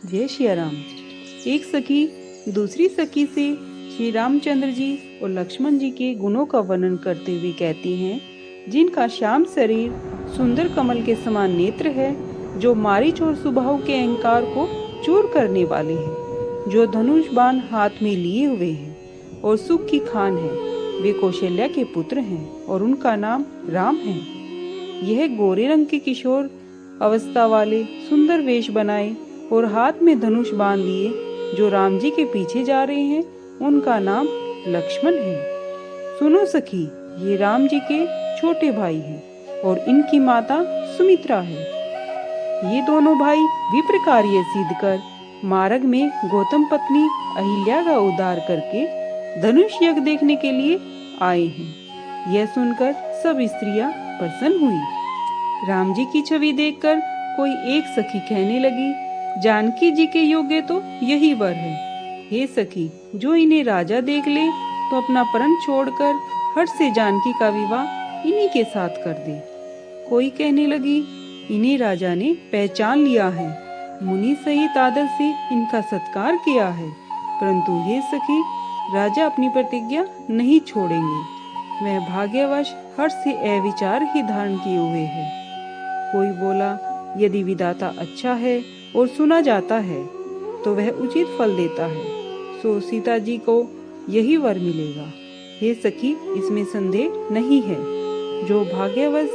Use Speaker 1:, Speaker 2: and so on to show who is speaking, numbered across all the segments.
Speaker 1: जय श्री राम। एक सखी दूसरी सखी से श्री रामचंद्र जी और लक्ष्मण जी के गुणों का वर्णन करते हुए कहती हैं, जिनका श्याम शरीर, सुंदर कमल के समान नेत्र है, जो मारीच और सुबाहु के अहंकार को चूर करने वाले हैं, जो धनुष बाण हाथ में लिए हुए हैं और सुख की खान है। वे कौशल्या के पुत्र हैं और उनका नाम राम है। यह गोरे रंग के किशोर अवस्था वाले, सुंदर वेश बनाए और हाथ में धनुष बांध लिए, जो राम जी के पीछे जा रहे हैं, उनका नाम लक्ष्मण है। सुनो सखी, ये राम जी के छोटे भाई हैं और इनकी माता सुमित्रा है। ये दोनों भाई विप्र कार्य सिद्ध कर मार्ग में गौतम पत्नी अहिल्या का उद्धार करके धनुष यज्ञ देखने के लिए आए हैं। यह सुनकर सब स्त्रियां प्रसन्न हुई। राम जी की छवि देखकर कोई एक सखी कहने लगी, जानकी जी के योग्य तो यही वर है। हे सखी, जो इन्हें राजा देख ले तो अपना प्रण छोड़कर हर्ष से जानकी का विवाह इन्हीं के साथ कर दे। कोई कहने लगी, इन्हें राजा ने पहचान लिया है, मुनि सहित आदर से इनका सत्कार किया है, परंतु हे सखी, राजा अपनी प्रतिज्ञा नहीं छोड़ेंगे। वह भाग्यवश हर्ष से अविचार ही धारण किए हुए है। कोई बोला, यदि विधाता अच्छा है और सुना जाता है तो वह उचित फल देता है, सो सीता जी को यही वर मिलेगा। हे सखी, इसमें संदेह नहीं है। जो भाग्यवश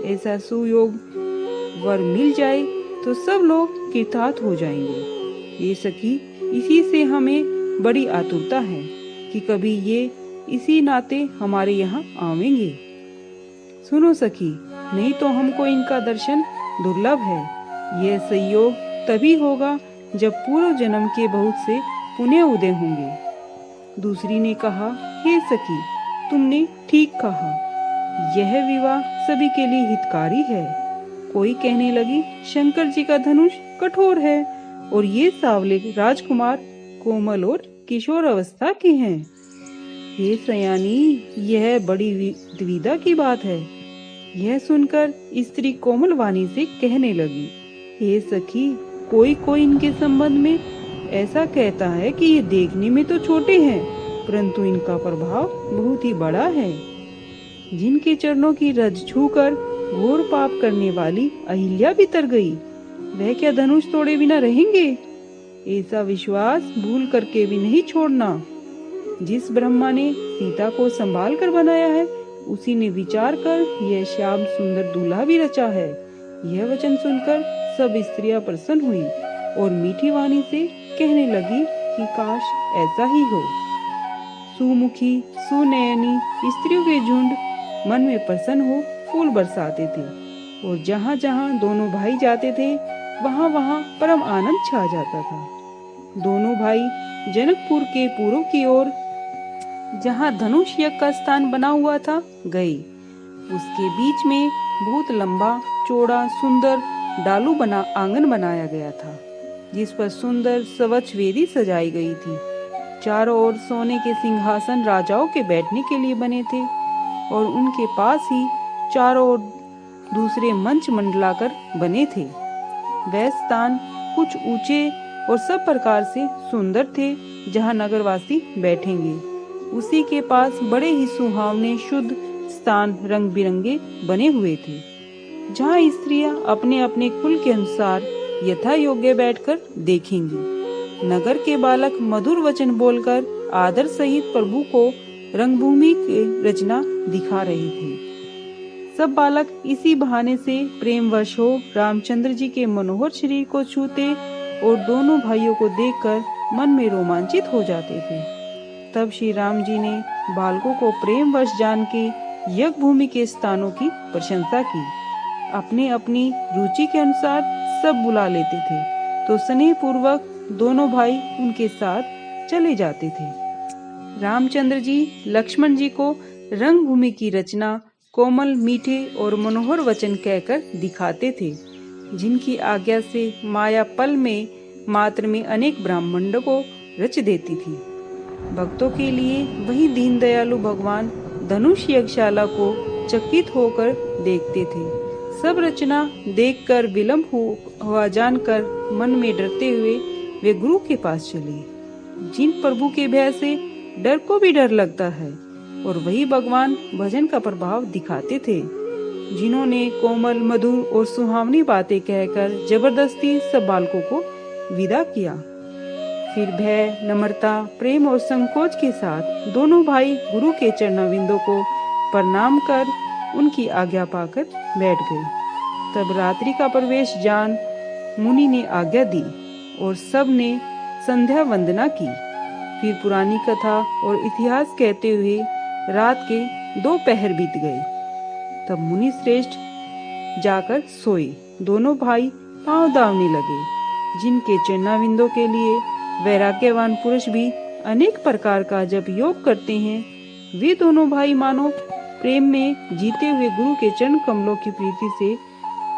Speaker 1: ऐसा सुयोग वर मिल जाए तो सब लोग कृतार्थ हो जाएंगे। ये सखी, इसी से हमें बड़ी आतुरता है कि कभी ये इसी नाते हमारे यहाँ आवेंगे। सुनो सखी, नहीं तो हमको इनका दर्शन दुर्लभ है। यह संयोग तभी होगा जब पूर्व जन्म के बहुत से पुण्य उदय होंगे। दूसरी ने कहा, हे सखी, तुमने ठीक कहा, यह विवाह सभी के लिए हितकारी है। कोई कहने लगी, शंकर जी का धनुष कठोर है और ये सावले राजकुमार कोमल और किशोर अवस्था के हैं। हे सयानी, यह बड़ी दुविधा की बात है। यह सुनकर स्त्री कोमल वाणी से कहने लगी, हे सखी, कोई कोई इनके संबंध में ऐसा कहता है कि ये देखने में तो छोटे हैं, परंतु इनका प्रभाव बहुत ही बड़ा है। जिनके चरणों की रज छूकर घोर पाप करने वाली अहिल्या भी तर गई, वह क्या धनुष तोड़े बिना रहेंगे? ऐसा विश्वास भूल करके भी नहीं छोड़ना। जिस ब्रह्मा ने सीता को संभाल कर बनाया है, उसी ने विचार कर यह श्याम सुंदर दूल्हा भी रचा है। यह वचन सुनकर सब स्त्रियां प्रसन्न हुई और मीठी वाणी से कहने लगी कि काश ऐसा ही हो। सुमुखी सुनयनी स्त्रियों के झुंड मन में प्रसन्न हो फूल बरसाते थे और जहाँ जहाँ दोनों भाई जाते थे, वहाँ वहाँ परम आनंद छा जाता था। दोनों भाई जनकपुर के पूर्व की ओर, जहाँ धनुष यज्ञ का स्थान बना हुआ था, गए। उसके बीच में बहुत लंबा चौड़ा सुंदर डालू बना आंगन बनाया गया था, जिस पर सुंदर स्वच्छ वेदी सजाई गई थी। चारों ओर सोने के सिंहासन राजाओं के बैठने के लिए बने थे और उनके पास ही चारों ओर दूसरे मंच मंडलाकर बने थे। वह स्थान कुछ ऊंचे और सब प्रकार से सुंदर थे, जहाँ नगरवासी बैठेंगे। उसी के पास बड़े ही सुहावने शुद्ध स्थान रंग बिरंगे बने हुए थे, जहाँ स्त्रियां अपने अपने कुल के अनुसार यथा योग्य बैठकर देखेंगी। नगर के बालक मधुर वचन बोलकर आदर सहित प्रभु को रंगभूमि की रचना दिखा रहे थे। सब बालक इसी बहाने से प्रेमवश हो रामचंद्र जी के मनोहर शरीर को छूते और दोनों भाइयों को देखकर मन में रोमांचित हो जाते थे। तब श्री राम जी ने बालकों को प्रेमवश जान के यज्ञ भूमि के स्थानों की प्रशंसा की। अपने अपनी रुचि के अनुसार सब बुला लेते थे, तो स्नेह पूर्वक दोनों भाई उनके साथ चले जाते थे। रामचंद्र जी लक्ष्मण जी को रंग भूमि की रचना कोमल मीठे और मनोहर वचन कहकर दिखाते थे, जिनकी आज्ञा से माया पल में मात्र में अनेक ब्रह्मांडों को रच देती थी। भक्तों के लिए वही दीन दयालु भगवान धनुष यज्ञशाला को चकित होकर देखते थे। सब रचना देखकर विलंब हुआ जानकर मन में डरते हुए वे गुरु के पास चले। जिन प्रभु के भय से डर को भी डर लगता है, और वही भगवान भजन का प्रभाव दिखाते थे, जिन्होंने कोमल, मधुर और सुहावनी बातें कहकर जबरदस्ती सब बालकों को विदा किया। फिर भय, नम्रता, प्रेम और संकोच के साथ दोनों भाई गुरु के चरणाविंदों को प्रणाम कर उनकी आज्ञा पाकर बैठ गए। तब रात्रि का प्रवेश जान मुनि ने आज्ञा दी और सब ने संध्या वंदना की। फिर पुरानी कथा और इतिहास कहते हुए रात के 2 पहर बीत गए। तब मुनि श्रेष्ठ जाकर सोए। दोनों भाई पांव दावने लगे। जिनके चरणाविंदों के लिए वैराग्यवान पुरुष भी अनेक प्रकार का जब योग करते हैं, वे दोनों भाई मानो प्रेम में जीते हुए गुरु के चरण कमलों की प्रीति से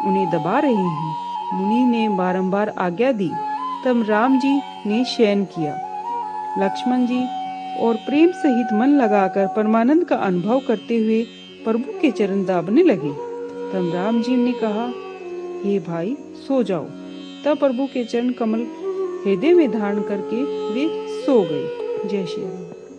Speaker 1: उन्हें दबा रहे हैं। मुनि ने बारंबार आज्ञा दी। तब राम जी ने शयन किया। लक्ष्मण जी और प्रेम सहित मन लगाकर परमानंद का अनुभव करते हुए प्रभु के चरण दाबने लगे। तब राम जी ने कहा, हे भाई सो जाओ। तब प्रभु के चरण कमल हृदय में धारण करके वे सो गए। जय श्री राम।